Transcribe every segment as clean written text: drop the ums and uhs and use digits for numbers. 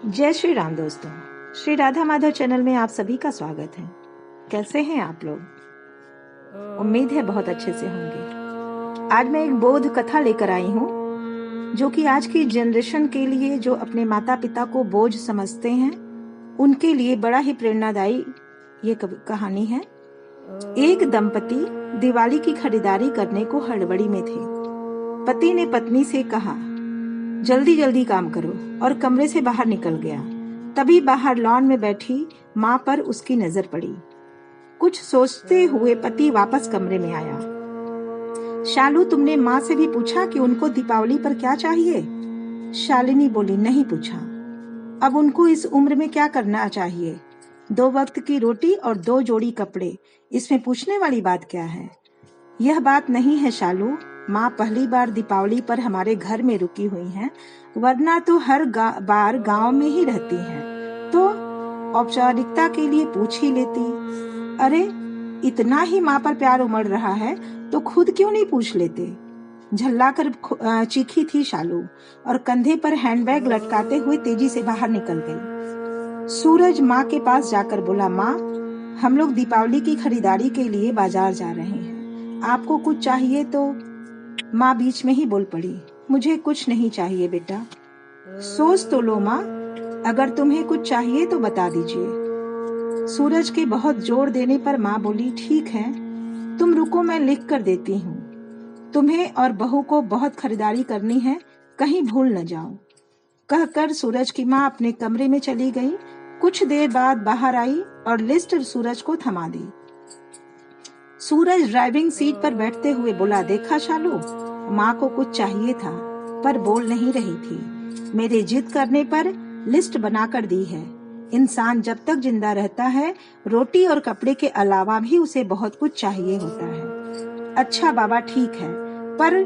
जय श्री राम दोस्तों। श्री राधा माधव चैनल में आप सभी का स्वागत है। कैसे हैं आप लोग? उम्मीद है बहुत अच्छे से होंगे। आज मैं एक बोध कथा लेकर आई हूँ जो कि आज की जनरेशन के लिए, जो अपने माता पिता को बोझ समझते हैं, उनके लिए बड़ा ही प्रेरणादायी ये कहानी है। एक दंपति दिवाली की खरीदारी करने को हड़बड़ी में थे। पति ने पत्नी से कहा, जल्दी जल्दी काम करो, और कमरे से बाहर निकल गया। तभी बाहर लॉन में बैठी माँ पर उसकी नजर पड़ी। कुछ सोचते हुए पति वापस कमरे में आया। शालू, तुमने माँ से भी पूछा कि उनको दीपावली पर क्या चाहिए? शालिनी बोली, नहीं पूछा। अब उनको इस उम्र में क्या करना चाहिए? 2 वक्त की रोटी और 2 जोड़ी कपड़े, इसमें पूछने वाली बात क्या है? यह बात नहीं है शालू, माँ पहली बार दीपावली पर हमारे घर में रुकी हुई हैं, वरना तो हर बार गांव में ही रहती हैं, तो औपचारिकता के लिए पूछ ही लेती। अरे, इतना ही माँ पर प्यार उमड़ रहा है तो खुद क्यों नहीं पूछ लेते? झल्लाकर चीखी थी शालू और कंधे पर हैंडबैग लटकाते हुए तेजी से बाहर निकल गई। सूरज माँ के पास जाकर बोला, माँ, हम लोग दीपावली की खरीदारी के लिए बाजार जा रहे हैं, आपको कुछ चाहिए तो? माँ बीच में ही बोल पड़ी, मुझे कुछ नहीं चाहिए बेटा। सोच तो लो माँ, अगर तुम्हें कुछ चाहिए तो बता दीजिए। सूरज के बहुत जोर देने पर माँ बोली, ठीक है, तुम रुको, मैं लिख कर देती हूँ। तुम्हें और बहू को बहुत खरीदारी करनी है, कहीं भूल न जाओ। कहकर सूरज की माँ अपने कमरे में चली गई। कुछ देर बाद बाहर आई और लिस्ट सूरज को थमा दी। सूरज ड्राइविंग सीट पर बैठते हुए बोला, देखा शालू, माँ को कुछ चाहिए था पर बोल नहीं रही थी। मेरे जिद करने पर लिस्ट बनाकर दी है। इंसान जब तक जिंदा रहता है, रोटी और कपड़े के अलावा भी उसे बहुत कुछ चाहिए होता है। अच्छा बाबा, ठीक है, पर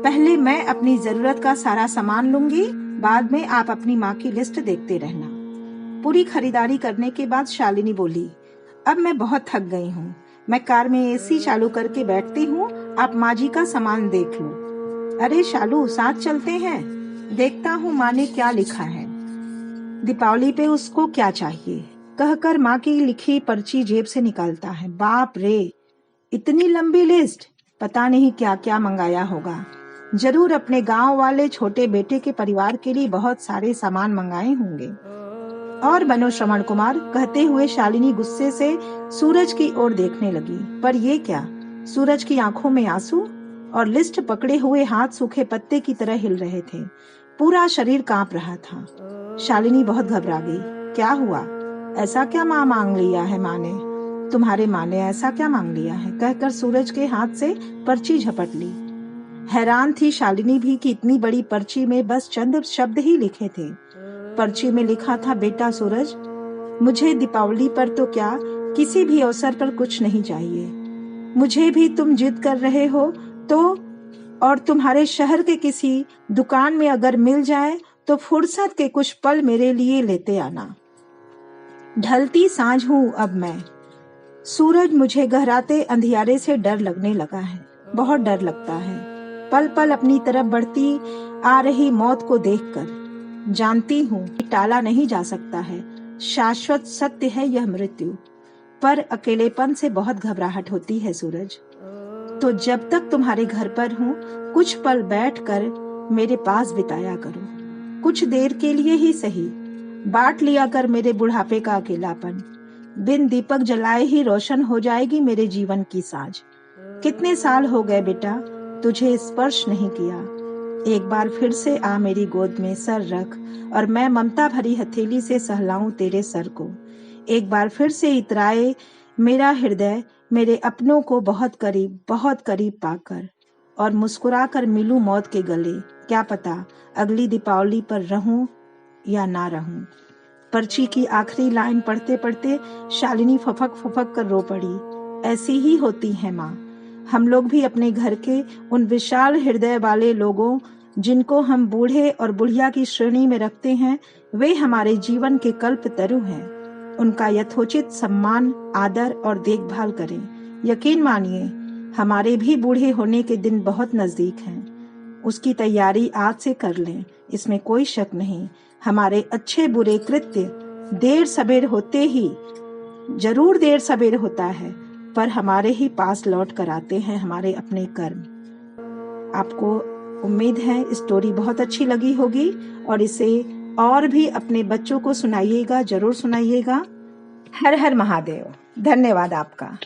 पहले मैं अपनी जरूरत का सारा सामान लूंगी, बाद में आप अपनी माँ की लिस्ट देखते रहना। पूरी खरीदारी करने के बाद शालिनी बोली, अब मैं बहुत थक गई हूँ, मैं कार में एसी चालू करके बैठती हूँ, आप माँ जी का सामान देख लो। अरे शालू, साथ चलते हैं, देखता हूँ माँ ने क्या लिखा है, दीपावली पे उसको क्या चाहिए। कहकर माँ की लिखी पर्ची जेब से निकालता है। बाप रे, इतनी लंबी लिस्ट! पता नहीं क्या क्या मंगाया होगा। जरूर अपने गांव वाले छोटे बेटे के परिवार के लिए बहुत सारे सामान मंगाए होंगे। और बनो श्रवण कुमार, कहते हुए शालिनी गुस्से से सूरज की ओर देखने लगी। पर ये क्या? सूरज की आंखों में आंसू और लिस्ट पकड़े हुए हाथ सूखे पत्ते की तरह हिल रहे थे। पूरा शरीर कांप रहा था। शालिनी बहुत घबरा गई। क्या हुआ? ऐसा क्या माँ मांग लिया है माँ ने? तुम्हारे माँ ने ऐसा क्या मांग लिया है? कहकर सूरज के हाथ से पर्ची झपट ली। हैरान थी शालिनी भी कि इतनी बड़ी पर्ची में बस चंद शब्द ही लिखे थे। पर्ची में लिखा था, बेटा सूरज, मुझे दीपावली पर तो क्या, किसी भी अवसर पर कुछ नहीं चाहिए। मुझे भी तुम जिद कर रहे हो तो, और तुम्हारे शहर के किसी दुकान में अगर मिल जाए तो फुर्सत के कुछ पल मेरे लिए लेते आना। ढलती सांझ हूँ अब मैं। सूरज, मुझे गहराते अंधियारे से डर लगने लगा है, बहुत डर लगता है, पल पल अपनी तरफ बढ़ती आ रही मौत को देखकर। जानती हूँ टाला नहीं जा सकता है, शाश्वत सत्य है यह मृत्यु, पर अकेलेपन से बहुत घबराहट होती है सूरज। तो जब तक तुम्हारे घर पर हूँ, कुछ पल बैठकर मेरे पास बिताया करो, कुछ देर के लिए ही सही। बांट लिया कर मेरे बुढ़ापे का अकेलापन। बिन दीपक जलाए ही रोशन हो जाएगी मेरे जीवन की साज। कितने साल हो गए बेटा तुझे स्पर्श नहीं किया। एक बार फिर से आ मेरी गोद में सर रख और मैं ममता भरी हथेली से सहलाऊं तेरे सर को। एक बार फिर से इतराए मेरा हृदय मेरे अपनों को बहुत करीब पाकर, और मुस्कुरा कर मिलूं मौत के गले। क्या पता अगली दीपावली पर रहूं या ना रहूं। पर्ची की आखिरी लाइन पढ़ते पढ़ते शालिनी फुफक कर रो पड़ी। ऐसी ही होती है माँ। हम लोग भी अपने घर के उन विशाल हृदय वाले लोगों, जिनको हम बूढ़े और बुढ़िया की श्रेणी में रखते हैं, वे हमारे जीवन के कल्प तरु हैं। उनका यथोचित सम्मान, आदर और देखभाल करें। यकीन मानिए, हमारे भी बूढ़े होने के दिन बहुत नजदीक हैं। उसकी तैयारी आज से कर लें, इसमें कोई शक नहीं। हमारे अच्छे बुरे कृत्य देर सबेर होते ही, जरूर देर सबेर होता है, पर हमारे ही पास लौट कर आते हैं हमारे अपने कर्म। आपको उम्मीद है स्टोरी बहुत अच्छी लगी होगी और इसे और भी अपने बच्चों को सुनाइएगा, जरूर सुनाइएगा। हर हर महादेव। धन्यवाद आपका।